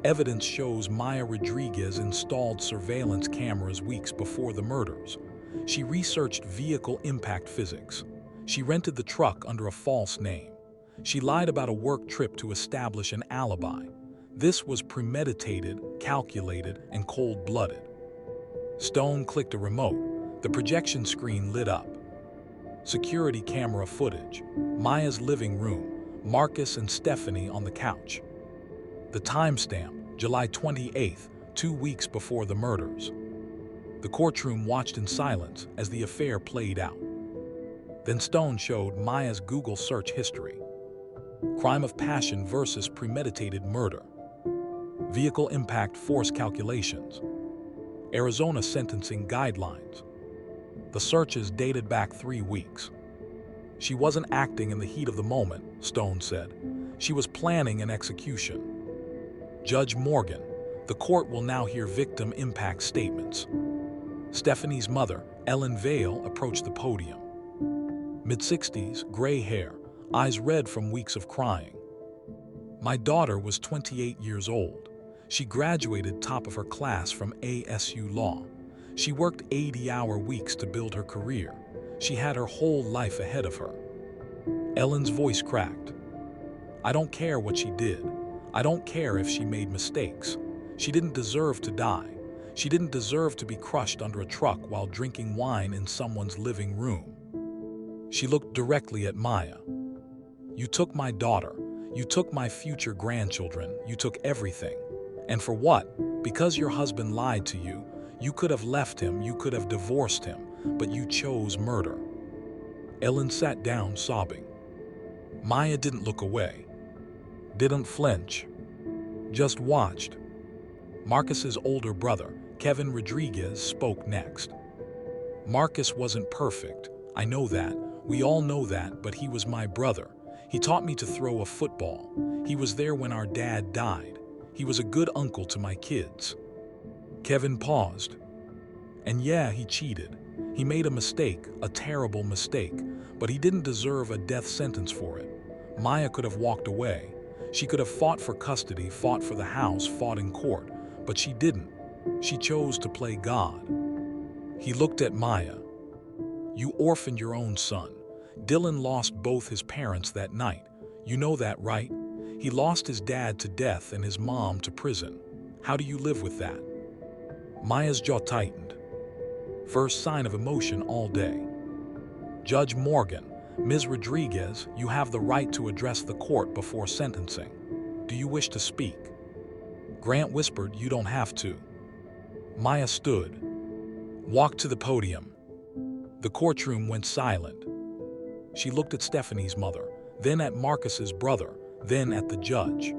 Evidence shows Maya Rodriguez installed surveillance cameras weeks before the murders. She researched vehicle impact physics. She rented the truck under a false name. She lied about a work trip to establish an alibi. This was premeditated, calculated, and cold-blooded. Stone clicked a remote. The projection screen lit up. Security camera footage. Maya's living room. Marcus and Stephanie on the couch. The timestamp, July 28th, 2 weeks before the murders. The courtroom watched in silence as the affair played out. Then Stone showed Maya's Google search history. Crime of passion versus premeditated murder. Vehicle impact force calculations. Arizona sentencing guidelines. The searches dated back 3 weeks. She wasn't acting in the heat of the moment, Stone said. She was planning an execution. Judge Morgan, the court will now hear victim impact statements. Stephanie's mother, Ellen Vale, approached the podium. Mid-60s, gray hair, eyes red from weeks of crying. My daughter was 28 years old. She graduated top of her class from ASU Law. She worked 80-hour weeks to build her career. She had her whole life ahead of her. Ellen's voice cracked. I don't care what she did. I don't care if she made mistakes. She didn't deserve to die. She didn't deserve to be crushed under a truck while drinking wine in someone's living room. She looked directly at Maya. You took my daughter. You took my future grandchildren. You took everything. And for what? Because your husband lied to you. You could have left him. You could have divorced him. But you chose murder. Ellen sat down, sobbing. Maya didn't look away. Didn't flinch. Just watched. Marcus's older brother, Kevin Rodriguez, spoke next. Marcus wasn't perfect. I know that. We all know that, but he was my brother. He taught me to throw a football. He was there when our dad died. He was a good uncle to my kids. Kevin paused. And yeah, he cheated. He made a mistake, a terrible mistake, but he didn't deserve a death sentence for it. Maya could have walked away. She could have fought for custody, fought for the house, fought in court, but she didn't. She chose to play God. He looked at Maya. You orphaned your own son. Dylan lost both his parents that night. You know that, right? He lost his dad to death and his mom to prison. How do you live with that? Maya's jaw tightened. First sign of emotion all day. Judge Morgan, Ms. Rodriguez, you have the right to address the court before sentencing. Do you wish to speak? Grant whispered, you don't have to. Maya stood. Walked to the podium. The courtroom went silent. She looked at Stephanie's mother, then at Marcus's brother, then at the judge.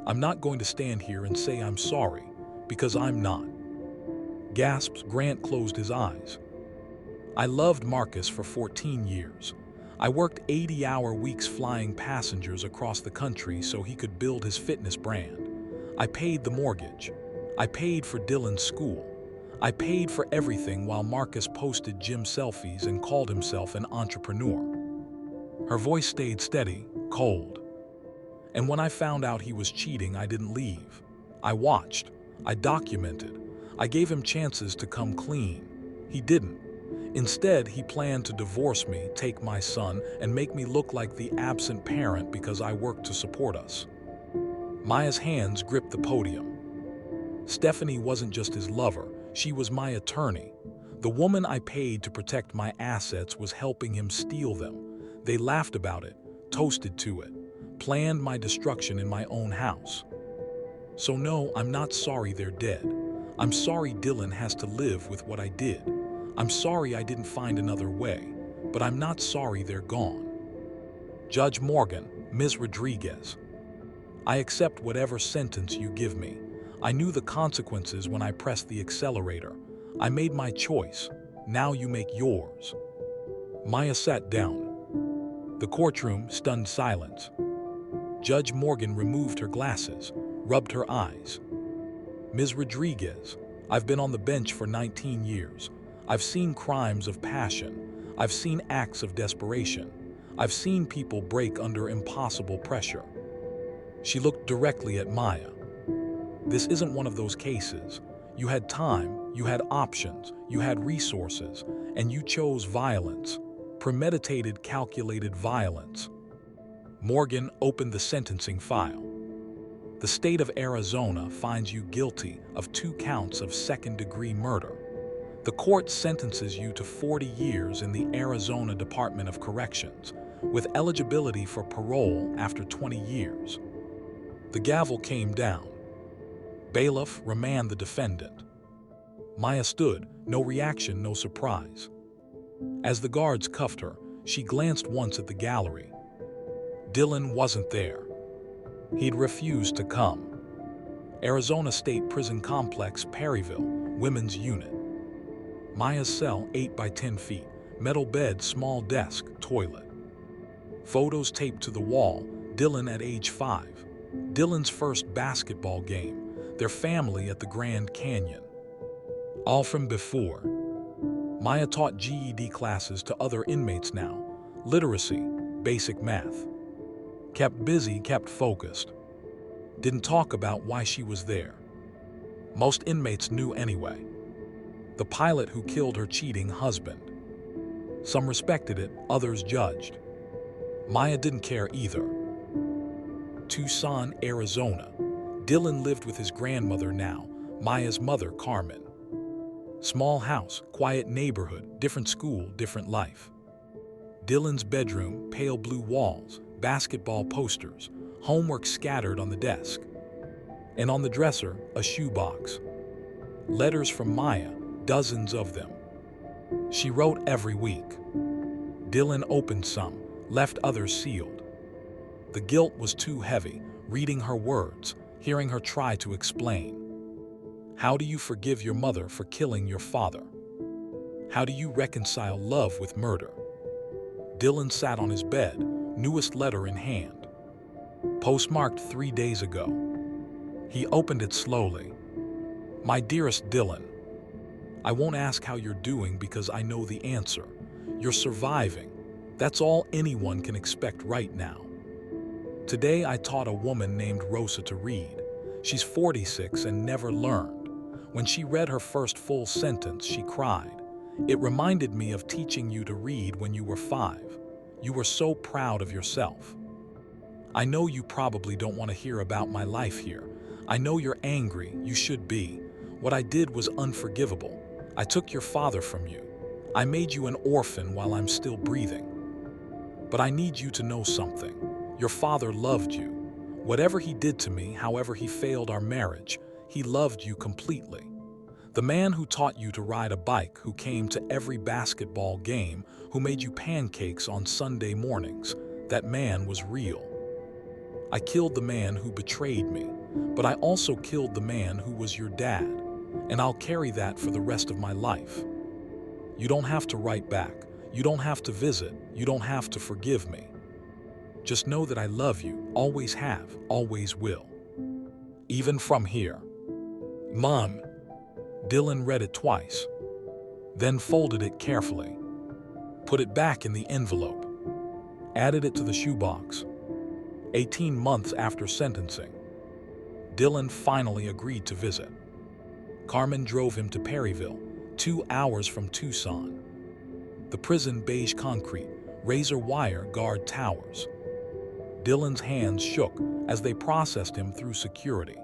I'm not going to stand here and say I'm sorry, because I'm not. Gasps, Grant closed his eyes. I loved Marcus for 14 years. I worked 80-hour weeks flying passengers across the country so he could build his fitness brand. I paid the mortgage. I paid for Dylan's school. I paid for everything while Marcus posted gym selfies and called himself an entrepreneur. Her voice stayed steady, cold. And when I found out he was cheating, I didn't leave. I watched. I documented. I gave him chances to come clean. He didn't. Instead, he planned to divorce me, take my son, and make me look like the absent parent because I worked to support us. Maya's hands gripped the podium. Stephanie wasn't just his lover, she was my attorney. The woman I paid to protect my assets was helping him steal them. They laughed about it, toasted to it, planned my destruction in my own house. So no, I'm not sorry they're dead. I'm sorry Dylan has to live with what I did. I'm sorry I didn't find another way, but I'm not sorry they're gone. Judge Morgan, Ms. Rodriguez, I accept whatever sentence you give me. I knew the consequences when I pressed the accelerator. I made my choice. Now you make yours. Maya sat down. The courtroom, stunned silence. Judge Morgan removed her glasses, rubbed her eyes. Ms. Rodriguez, I've been on the bench for 19 years. I've seen crimes of passion. I've seen acts of desperation. I've seen people break under impossible pressure. She looked directly at Maya. This isn't one of those cases. You had time, you had options, you had resources, and you chose violence. Premeditated, calculated violence. Morgan opened the sentencing file. The state of Arizona finds you guilty of 2 counts of second-degree murder. The court sentences you to 40 years in the Arizona Department of Corrections, with eligibility for parole after 20 years. The gavel came down. Bailiff, remand the defendant. Maya stood, no reaction, no surprise. As the guards cuffed her, she glanced once at the gallery. Dylan wasn't there. He'd refused to come. Arizona State Prison Complex, Perryville, Women's Unit. Maya's cell, 8 by 10 feet, metal bed, small desk, toilet. Photos taped to the wall, Dylan at age 5. Dylan's first basketball game. Their family at the Grand Canyon. All from before. Maya taught GED classes to other inmates now. Literacy, basic math. Kept busy, kept focused. Didn't talk about why she was there. Most inmates knew anyway. The pilot who killed her cheating husband. Some respected it, others judged. Maya didn't care either. Tucson, Arizona. Dylan lived with his grandmother now, Maya's mother, Carmen. Small house, quiet neighborhood, different school, different life. Dylan's bedroom, pale blue walls, basketball posters, homework scattered on the desk. And on the dresser, a shoebox. Letters from Maya, dozens of them. She wrote every week. Dylan opened some, left others sealed. The guilt was too heavy, reading her words, hearing her try to explain. How do you forgive your mother for killing your father? How do you reconcile love with murder? Dylan sat on his bed, newest letter in hand. Postmarked 3 days ago. He opened it slowly. My dearest Dylan, I won't ask how you're doing because I know the answer. You're surviving. That's all anyone can expect right now. Today I taught a woman named Rosa to read. She's 46 and never learned. When she read her first full sentence, she cried. It reminded me of teaching you to read when you were 5. You were so proud of yourself. I know you probably don't want to hear about my life here. I know you're angry, you should be. What I did was unforgivable. I took your father from you. I made you an orphan while I'm still breathing. But I need you to know something. Your father loved you. Whatever he did to me, however he failed our marriage, he loved you completely. The man who taught you to ride a bike, who came to every basketball game, who made you pancakes on Sunday mornings, that man was real. I killed the man who betrayed me, but I also killed the man who was your dad, and I'll carry that for the rest of my life. You don't have to write back. You don't have to visit. You don't have to forgive me. Just know that I love you, always have, always will. Even from here. Mom. Dylan read it twice, then folded it carefully, put it back in the envelope, added it to the shoebox. 18 months after sentencing, Dylan finally agreed to visit. Carmen drove him to Perryville, 2 hours from Tucson. The prison beige concrete, razor wire guard towers. Dylan's hands shook as they processed him through security.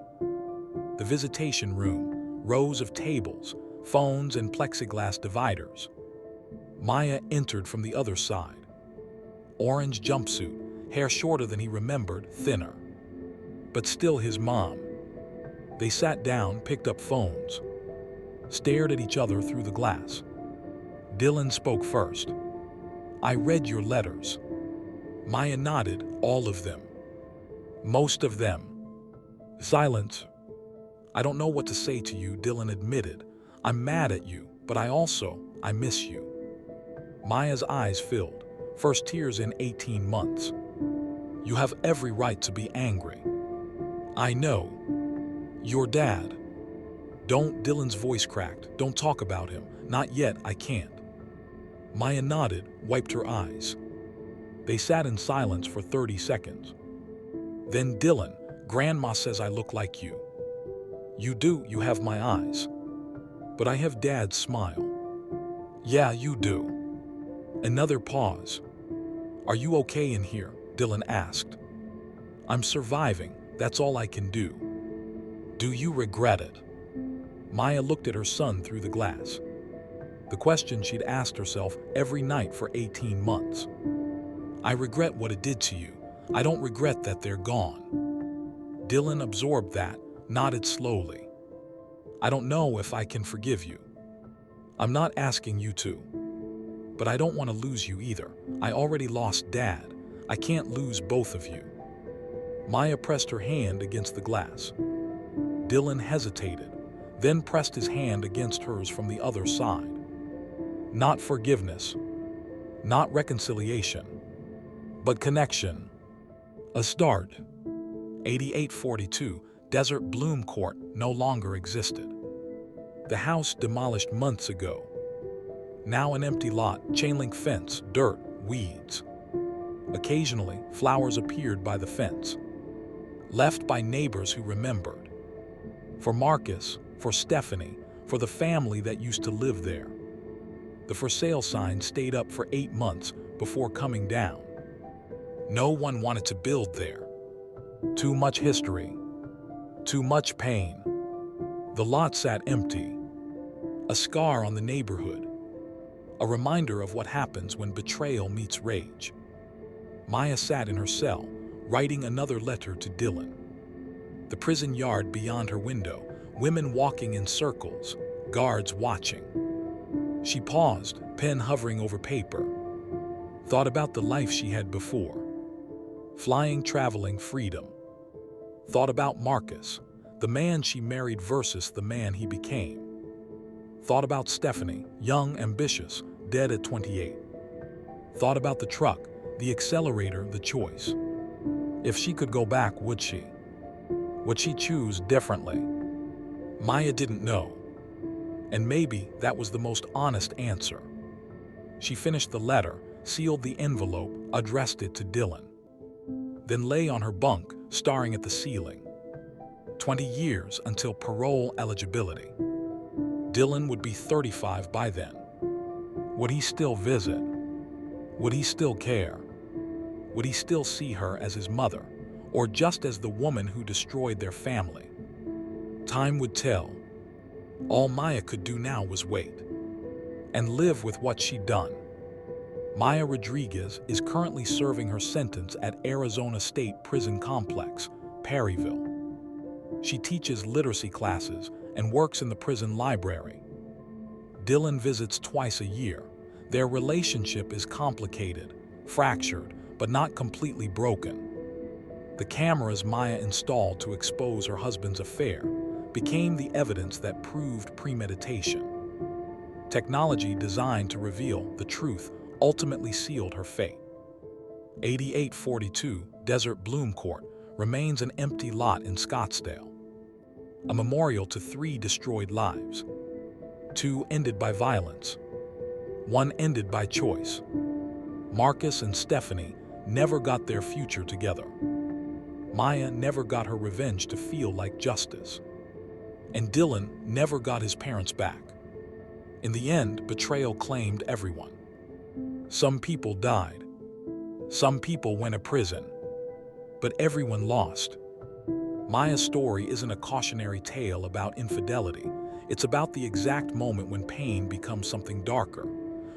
The visitation room, rows of tables, phones and plexiglass dividers. Maya entered from the other side. Orange jumpsuit, hair shorter than he remembered, thinner. But still his mom. They sat down, picked up phones, stared at each other through the glass. Dylan spoke first. "I read your letters." Maya nodded, "All of them." "Most of them." Silence. "I don't know what to say to you," Dylan admitted. "I'm mad at you, but I miss you." Maya's eyes filled, first tears in 18 months. "You have every right to be angry." "I know. Your dad." "Don't," Dylan's voice cracked. "Don't talk about him. Not yet, I can't." Maya nodded, wiped her eyes. They sat in silence for 30 seconds. Then Dylan, "Grandma says I look like you." "You do, you have my eyes." "But I have Dad's smile." "Yeah, you do." Another pause. "Are you okay in here?" Dylan asked. "I'm surviving, that's all I can do." "Do you regret it?" Maya looked at her son through the glass. The question she'd asked herself every night for 18 months. "I regret what it did to you. I don't regret that they're gone." Dylan absorbed that, nodded slowly. "I don't know if I can forgive you. I'm not asking you to. But I don't want to lose you either. I already lost Dad. I can't lose both of you." Maya pressed her hand against the glass. Dylan hesitated, then pressed his hand against hers from the other side. Not forgiveness, not reconciliation, but connection. A start. 8842 Desert Bloom Court no longer existed. The house demolished months ago. Now an empty lot, chain-link fence, dirt, weeds. Occasionally, flowers appeared by the fence, left by neighbors who remembered. For Marcus, for Stephanie, for the family that used to live there. The for sale sign stayed up for 8 months before coming down. No one wanted to build there. Too much history. Too much pain. The lot sat empty. A scar on the neighborhood. A reminder of what happens when betrayal meets rage. Maya sat in her cell, writing another letter to Dylan. The prison yard beyond her window, women walking in circles, guards watching. She paused, pen hovering over paper. Thought about the life she had before. Flying, traveling, freedom. Thought about Marcus, the man she married versus the man he became. Thought about Stephanie, young, ambitious, dead at 28. Thought about the truck, the accelerator, the choice. If she could go back, would she? Would she choose differently? Maya didn't know. And maybe that was the most honest answer. She finished the letter, sealed the envelope, addressed it to Dylan. Then lay on her bunk, staring at the ceiling. 20 years until parole eligibility. Dylan would be 35 by then. Would he still visit? Would he still care? Would he still see her as his mother, or just as the woman who destroyed their family? Time would tell. All Maya could do now was wait and live with what she'd done. Maya Rodriguez is currently serving her sentence at Arizona State Prison Complex, Perryville. She teaches literacy classes and works in the prison library. Dylan visits twice a year. Their relationship is complicated, fractured, but not completely broken. The cameras Maya installed to expose her husband's affair became the evidence that proved premeditation. Technology designed to reveal the truth ultimately sealed her fate. 8842 Desert Bloom Court remains an empty lot in Scottsdale. A memorial to 3 destroyed lives. 2 ended by violence. 1 ended by choice. Marcus and Stephanie never got their future together. Maya never got her revenge to feel like justice. And Dylan never got his parents back. In the end, betrayal claimed everyone. Some people died. Some people went to prison. But everyone lost. Maya's story isn't a cautionary tale about infidelity. It's about the exact moment when pain becomes something darker,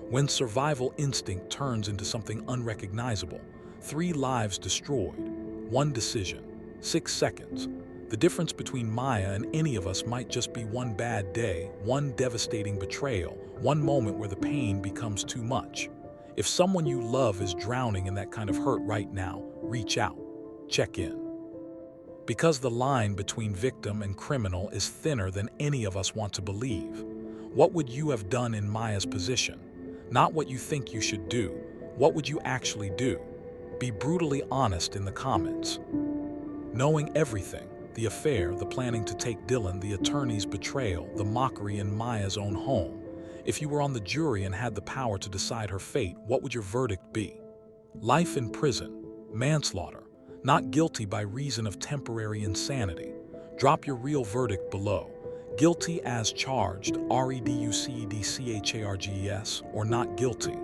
when survival instinct turns into something unrecognizable. 3 lives destroyed, 1 decision, 6 seconds. The difference between Maya and any of us might just be 1 bad day, 1 devastating betrayal, 1 moment where the pain becomes too much. If someone you love is drowning in that kind of hurt right now, reach out, check in. Because the line between victim and criminal is thinner than any of us want to believe. What would you have done in Maya's position? Not what you think you should do. What would you actually do? Be brutally honest in the comments. Knowing everything, the affair, the planning to take Dylan, the attorney's betrayal, the mockery in Maya's own home. If you were on the jury and had the power to decide her fate, what would your verdict be? Life in prison, manslaughter, not guilty by reason of temporary insanity. Drop your real verdict below. Guilty as charged, REDUCEDCHARGES, or not guilty.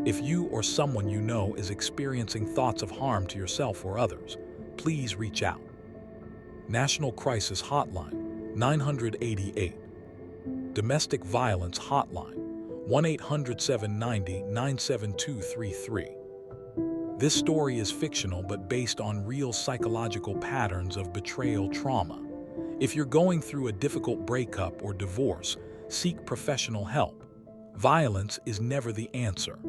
If you or someone you know is experiencing thoughts of harm to yourself or others, please reach out. National Crisis Hotline, 988. Domestic Violence Hotline, 1-800-790-97233. This story is fictional but based on real psychological patterns of betrayal trauma. If you're going through a difficult breakup or divorce, seek professional help. Violence is never the answer.